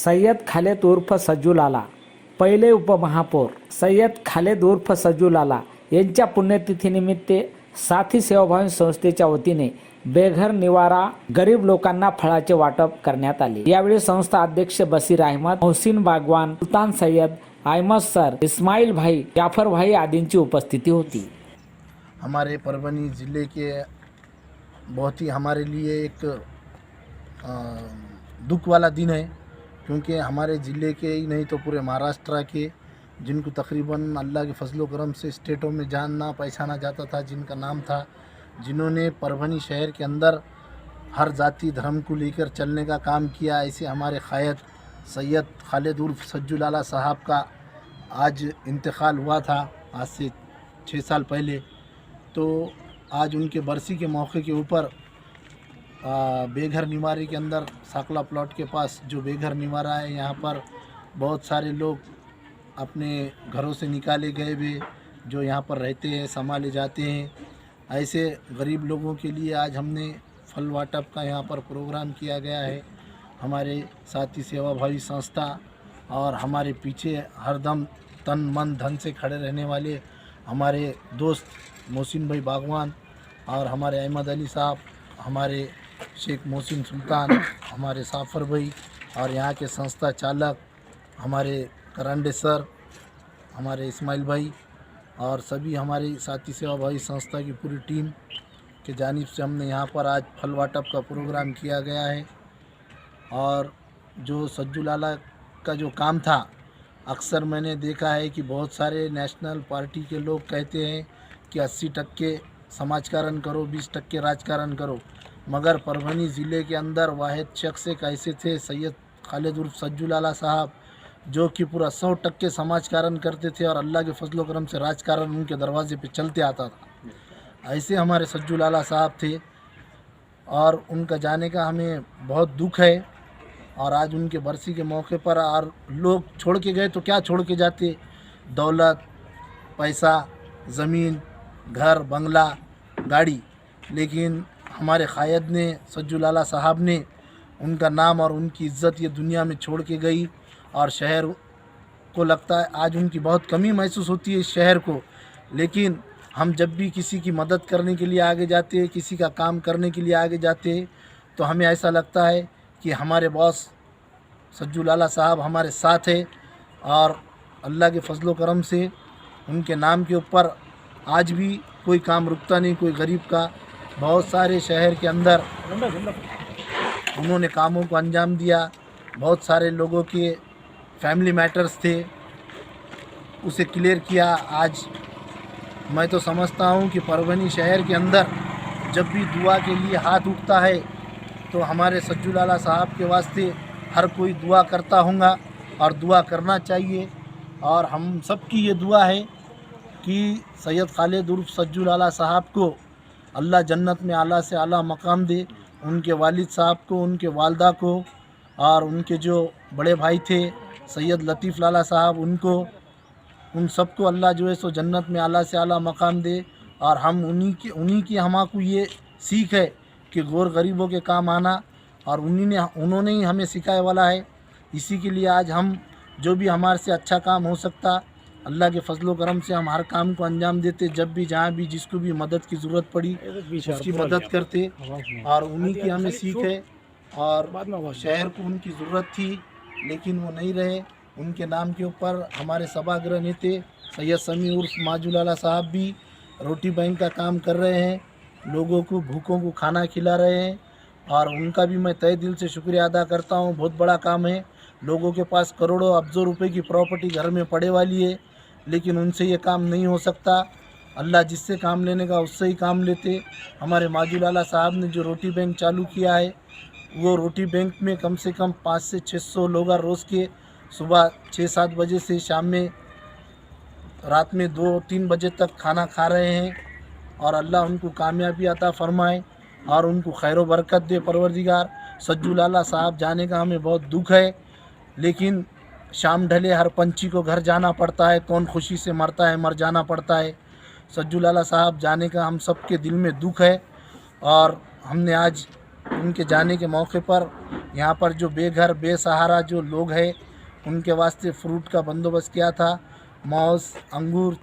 Syed Khaled उर्फ सज्जूलाला, पहिले उपमहापौर सय्यद खालेद उर्फ सज्जूलाला यांच्या पुण्यतिथीनिमित्त साथी सेवाभावी संस्थेच्या वतीने बेघर निवारा गरीब लोकांना फळाचे वाटप करण्यात आले। यावेळी संस्था अध्यक्ष बशीर अहमद, मोहसिन बागवान, सुल्तान सय्यद, अहमद सर, इस्माइल भाई, जाफर भाई आदींची उपस्थिति होती। हमारे परभनी ज़िले के बहुत ही हमारे लिए एक दुख वाला दिन है, क्योंकि हमारे ज़िले के ही नहीं तो पूरे महाराष्ट्र के जिनको तकरीबन अल्लाह के फजलो करम से स्टेटों में जानना पहचाना जाता था, जिनका नाम था, जिन्होंने परभनी शहर के अंदर हर जाति धर्म को लेकर चलने का काम किया, ऐसे हमारे क़ायद सैयद खालेद उर्फ सज्जूलाला साहब का आज इंतकाल हुआ था, आज से 6 साल पहले। तो आज उनके बरसी के मौके के ऊपर बेघर निवारे के अंदर साकला प्लॉट के पास जो बेघर निवारा है, यहाँ पर बहुत सारे लोग अपने घरों से निकाले गए हुए जो यहाँ पर रहते हैं, संभाले जाते हैं। ऐसे गरीब लोगों के लिए आज हमने फल वाटप का यहाँ पर प्रोग्राम किया गया है। हमारे साथी सेवाभावी संस्था और हमारे पीछे हरदम तन मन धन से खड़े रहने वाले हमारे दोस्त मोहसिन भाई बागवान और हमारे अहमद अली साहब, हमारे शेख मोहसिन सुल्तान, हमारे साफर भाई और यहाँ के संस्था चालक हमारे करांडे सर, हमारे इस्माइल भाई और सभी हमारी साथी सेवाभावी संस्था की पूरी टीम के जानिब से हमने यहाँ पर आज फल वाटप का प्रोग्राम किया गया है। और जो सज्जूलाला का जो काम था, अक्सर मैंने देखा है कि बहुत सारे नेशनल पार्टी के लोग कहते हैं कि 80% समाजकारण करो, 20% राजकारण करो, मगर परभनी ज़िले के अंदर वाहिद शख्स एक ऐसे थे सैयद खालेद उर्फ सज्जूलाला साहब, जो कि पूरा 100% समाजकारण करते थे और अल्लाह के फजलो करम से राजकारण उनके दरवाजे पे चलते आता था। ऐसे हमारे सज्जूलाला साहब थे और उनका जाने का हमें बहुत दुख है। और आज उनके बरसी के मौके पर और लोग छोड़ के गए तो क्या छोड़ के जाते, दौलत, पैसा, ज़मीन, घर, बंगला, गाड़ी, लेकिन हमारे क़ायद ने सज्जूलाला साहब ने उनका नाम और उनकी इज़्ज़त ये दुनिया में छोड़ के गई। और शहर को लगता है आज उनकी बहुत कमी महसूस होती है इस शहर को, लेकिन हम जब भी किसी की मदद करने के लिए आगे जाते हैं, किसी का काम करने के लिए आगे जाते हैं, तो हमें ऐसा लगता है कि हमारे बॉस सज्जूलाला साहब हमारे साथ है। और अल्लाह के फजलो करम से उनके नाम के ऊपर आज भी कोई काम रुकता नहीं, कोई गरीब का। बहुत सारे शहर के अंदर उन्होंने कामों को अंजाम दिया, बहुत सारे लोगों के फैमिली मैटर्स थे, उसे क्लियर किया। आज मैं तो समझता हूँ कि परभनी शहर के अंदर जब भी दुआ के लिए हाथ उठता है तो हमारे सज्जूलाला साहब के वास्ते हर कोई दुआ करता होगा और दुआ करना चाहिए। और हम सब की ये दुआ है कि सैयद खालेद उर्फ सज्जूलाला साहब को अल्लाह जन्नत में आला से आला मकाम दे, उनके वालिद साहब को, उनके वालदा को और उनके जो बड़े भाई थे सैयद लतीफ़ लाला साहब, उन सबको अल्लाह जो है सो जन्नत में आला से आला मकाम दे। और हम उन्हीं की हमारे ये सीख है कि गौर गरीबों के काम आना, और उन्होंने ही हमें सिखाया वाला है। इसी के लिए आज हम जो भी हमारे से अच्छा काम हो सकता, अल्लाह के फजलो करम से हम हर काम को अंजाम देते, जब भी जहाँ भी जिसको भी मदद की ज़रूरत पड़ी उसकी मदद करते। और उन्हीं की हमें सीख है। और शहर को उनकी ज़रूरत थी लेकिन वो नहीं रहे। उनके नाम के ऊपर हमारे सभागृह नेते सैयद समी उर्फ माजूलाला साहब भी रोटी बैंक का काम कर रहे हैं, लोगों को भूखों को खाना खिला रहे हैं। और उनका भी मैं तहे दिल से शुक्रिया अदा करता हूँ। बहुत बड़ा काम है, लोगों के पास करोड़ों अब्ज़ों रुपए की प्रॉपर्टी घर में पड़े वाली है, लेकिन उनसे ये काम नहीं हो सकता। अल्लाह जिससे काम लेने का उससे ही काम लेते। हमारे माजूलाला साहब ने जो रोटी बैंक चालू किया है, वो रोटी बैंक में कम से कम 500 से 600 लोग रोज़ के सुबह 6-7 बजे से शाम में रात में 2-3 बजे तक खाना खा रहे हैं। और अल्लाह उनको कामयाबी अता फ़रमाए और उनको खैर व बरकत दे परवरदिगार। सज्जूलाला साहब जाने का हमें बहुत दुख है, लेकिन शाम ढले हर पंछी को घर जाना पड़ता है, कौन खुशी से मरता है, मर जाना पड़ता है। सज्जूलाला साहब जाने का हम सब के दिल में दुख है। और हमने आज उनके जाने के मौके पर यहाँ पर जो बेघर बेसहारा जो लोग हैं उनके वास्ते फ्रूट का बंदोबस्त किया था। मौस, अंगूर,